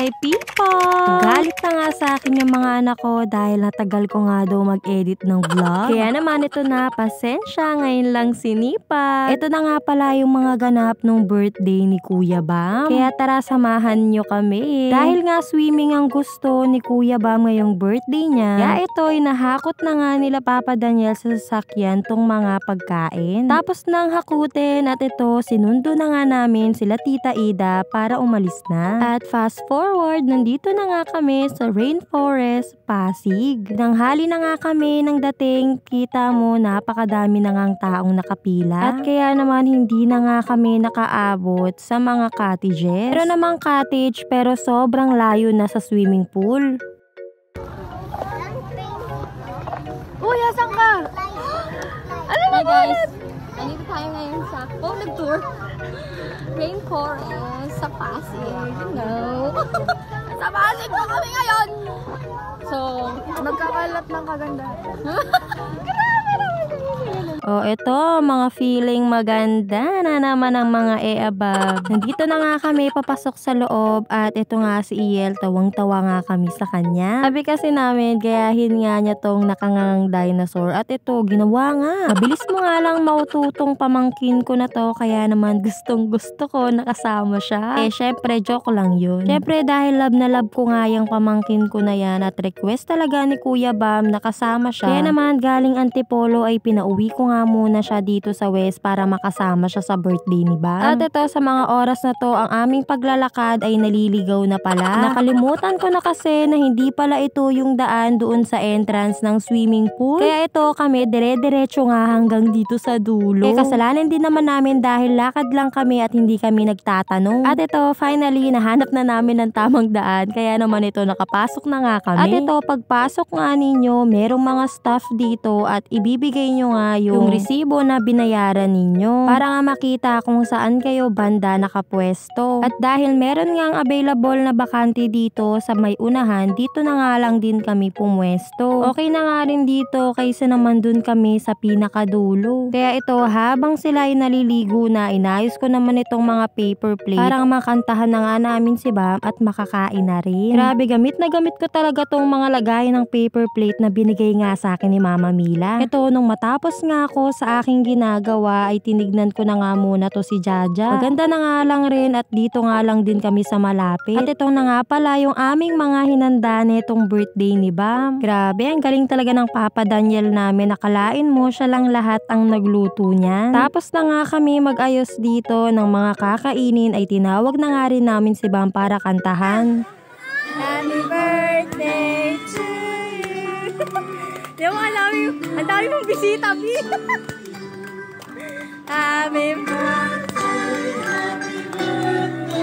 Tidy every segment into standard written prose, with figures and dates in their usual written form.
my people! Galit na nga sa akin yung mga anak ko dahil natagal ko nga daw mag-edit ng vlog. Kaya naman ito na, pasensya, ngayon lang sinipa. Ito na nga pala yung mga ganap nung birthday ni Kuya Bam. Kaya tara, samahan nyo kami. Dahil nga swimming ang gusto ni Kuya Bam ngayong birthday niya, kaya ito inahakot na nga nila Papa Daniel sa sasakyan tong mga pagkain. Tapos nang hakutin at ito, sinundo na nga namin sila Tita Ida para umalis na. At fast forward, nandito na nga kami sa Rainforest, Pasig. Nanghali na nga kami nang dating, kita mo napakadami na ngang taong nakapila. At kaya naman hindi na nga kami nakaabot sa mga cottages. Pero namang cottage pero sobrang layo na sa swimming pool. Uy, asan ka? Ano na guys? Nandito tayo ngayon sa Poland Tour. Rainforest sa Pasig. You know. Sa Pasig po kami ngayon! So, Magkakalat ng kaganda. O eto, mga feeling maganda na naman ang mga above. Nandito na nga kami papasok sa loob at ito nga si Iel, tawang-tawa nga kami sa kanya. Sabi kasi namin, gayahin nga niya tong nakangang dinosaur at ito, ginawa nga. Mabilis mo nga lang maututong pamangkin ko na to, kaya naman gustong gusto ko nakasama siya. Eh syempre, joke lang yun. Syempre dahil love na love ko nga yung pamangkin ko na yan at request talaga ni Kuya Bam nakasama siya. Kaya naman galing Antipolo ay pinauwi ko nga muna siya dito sa West para makasama siya sa birthday ni Bam. At ito, sa mga oras na to, ang aming paglalakad ay naliligaw na pala. Nakalimutan ko na kasi na hindi pala ito yung daan doon sa entrance ng swimming pool. Kaya ito kami, dire-diretso nga hanggang dito sa dulo. Eh kasalanan din naman namin dahil lakad lang kami at hindi kami nagtatanong. At ito, finally, nahanap na namin ng tamang daan. Kaya naman ito, nakapasok na nga kami. At ito, pagpasok nga ninyo, merong mga staff dito at ibibigay nyo nga yung resibo na binayaran ninyo para nga makita kung saan kayo banda nakapwesto. At dahil meron ngang available na bakante dito sa may unahan, dito na nga lang din kami pumwesto. Okay na nga rin dito kaysa naman dun kami sa pinakadulo. Kaya ito, habang sila ay naliligo na, inayos ko naman itong mga paper plate para nga makantahan na nga namin si Bam at makakain na rin. Grabe, gamit na gamit ko talaga tong mga lagay ng paper plate na binigay nga sa akin ni Mama Mila. Ito, nung matapos nga ako sa aking ginagawa ay tinignan ko na nga muna to si Jaja. Maganda na nga lang rin at dito nga lang din kami sa malapit. At ito na nga pala yung aming mga hinanda nitong birthday ni Bam. Grabe, ang galing talaga ng Papa Daniel namin. Nakalain mo siya lang lahat ang nagluto niya. Tapos na nga kami mag-ayos dito ng mga kakainin ay tinawag na nga rin namin si Bam para kantahan. Happy birthday to you! Yung ang dami mong bisita, B! Happy birthday! Happy birthday!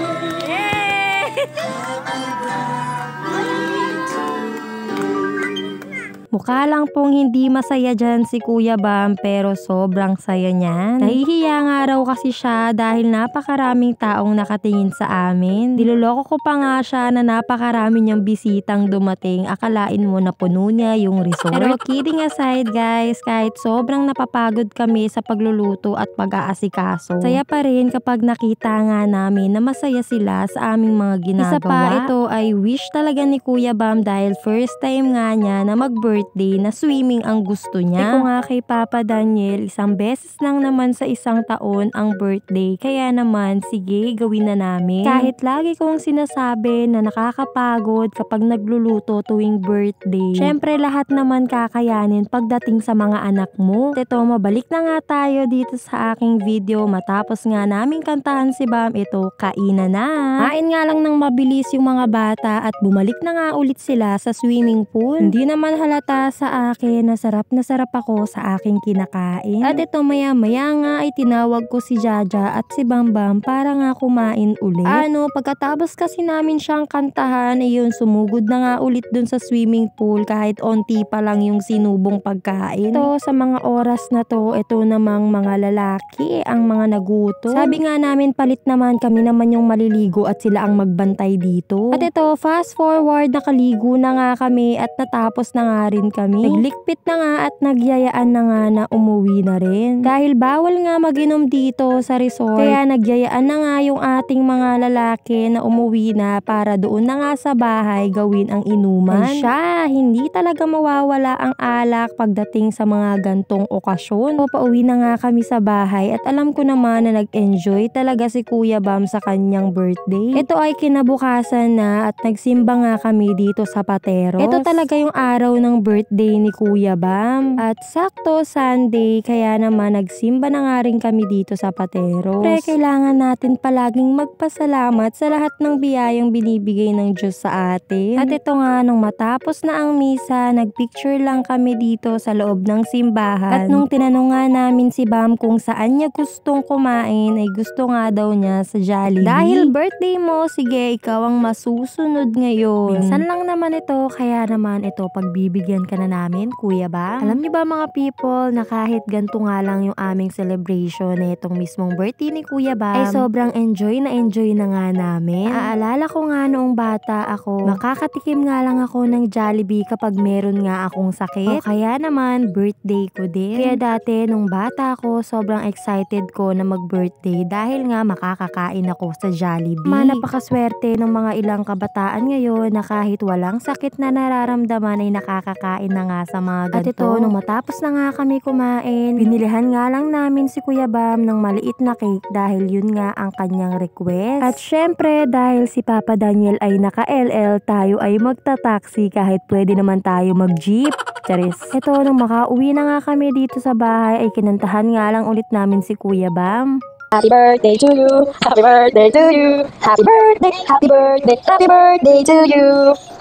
Mukha lang pong hindi masaya dyan si Kuya Bam pero sobrang saya niya. Nahihiya nga raw kasi siya dahil napakaraming taong nakatingin sa amin. Diloloko ko pa nga siya na napakarami niyang bisitang dumating. Akalain mo na puno niya yung resort. Pero kidding aside guys, kahit sobrang napapagod kami sa pagluluto at pag-aasikaso, saya pa rin kapag nakita nga namin na masaya sila sa aming mga ginagawa. Isa pa, ito ay wish talaga ni Kuya Bam dahil first time nga niya na mag-birthday na swimming ang gusto niya. Iko nga kay Papa Daniel, isang beses lang naman sa isang taon ang birthday. Kaya naman, sige, gawin na namin. Kahit lagi kong sinasabi na nakakapagod kapag nagluluto tuwing birthday, syempre lahat naman kakayanin pagdating sa mga anak mo. Ito, mabalik na nga tayo dito sa aking video. Matapos nga namin kantahan si Bam, ito, kainan na. Kain nga lang ng mabilis yung mga bata at bumalik na nga ulit sila sa swimming pool. Hindi naman halata sa akin na sarap ako sa aking kinakain. At ito maya-maya nga ay tinawag ko si Jaja at si Bambam para nga kumain ulit. Pagkatapos kasi namin siyang kantahan, ayun, sumugod na nga ulit dun sa swimming pool kahit onti pa lang yung sinubong pagkain. Ito, sa mga oras na to, ito namang mga lalaki ang mga nagutom. Sabi nga namin, palit naman kami naman yung maliligo at sila ang magbantay dito. At ito, fast forward, nakaligo na nga kami at natapos na nga rin kami. Naglikpit na nga at nagyayaan na nga na umuwi na rin. Dahil bawal nga mag-inom dito sa resort, kaya nagyayaan na nga yung ating mga lalaki na umuwi na para doon na nga sa bahay gawin ang inuman. Ay siya, hindi talaga mawawala ang alak pagdating sa mga gantong okasyon. So, pauwi na nga kami sa bahay at alam ko naman na nag-enjoy talaga si Kuya Bam sa kanyang birthday. Ito ay kinabukasan na at nagsimba nga kami dito sa Pateros. Ito talaga yung araw ng birthday ni Kuya Bam. At sakto Sunday, kaya naman nagsimba na nga rin kami dito sa Pateros. Pre, kailangan natin palaging magpasalamat sa lahat ng biyayang binibigay ng Diyos sa atin. At ito nga, nung matapos na ang misa, nagpicture lang kami dito sa loob ng simbahan. At nung tinanong nga namin si Bam kung saan niya gustong kumain, ay gusto nga daw niya sa Jollibee. Dahil birthday mo, sige, ikaw ang masusunod ngayon. Minsan lang naman ito, kaya naman ito, pagbibigyan ka na namin, Kuya Bam. Alam niyo ba mga people, na kahit ganito nga lang yung aming celebration na itong mismong birthday ni Kuya Bam, ay sobrang enjoy na nga namin. Aalala ko nga noong bata ako, makakatikim nga lang ako ng Jollibee kapag meron nga akong sakit. O kaya naman, birthday ko din. Kaya dati, nung bata ako, sobrang excited ko na mag-birthday dahil nga makakakain ako sa Jollibee. Napakaswerte ng mga ilang kabataan ngayon na kahit walang sakit na nararamdaman ay nakakakain na nga sa mga ganito. At ito, nung matapos na nga kami kumain, binilihan nga lang namin si Kuya Bam ng maliit na cake dahil yun nga ang kanyang request. At syempre, dahil si Papa Daniel ay naka-LL, tayo ay magta-taxi kahit pwede naman tayo mag-jeep. Charis. Ito, nung makauwi na nga kami dito sa bahay, ay kinantahan nga lang ulit namin si Kuya Bam. Happy birthday to you, happy birthday to you, happy birthday, happy birthday, happy birthday to you,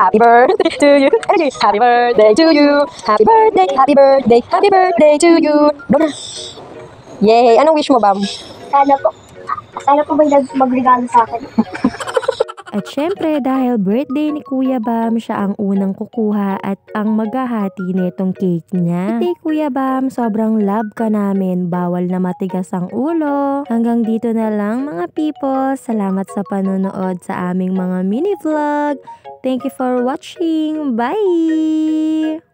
happy birthday to you, happy birthday to you, happy birthday, happy birthday, happy birthday to you. Yay! Anong wish mo, Bam? Sana po may magregalo sa akin. At syempre, dahil birthday ni Kuya Bam, siya ang unang kukuha at ang maghahati nitong cake niya. Birthday Kuya Bam, sobrang love ka namin. Bawal na matigas ang ulo. Hanggang dito na lang mga people. Salamat sa panonood sa aming mga mini vlog. Thank you for watching. Bye!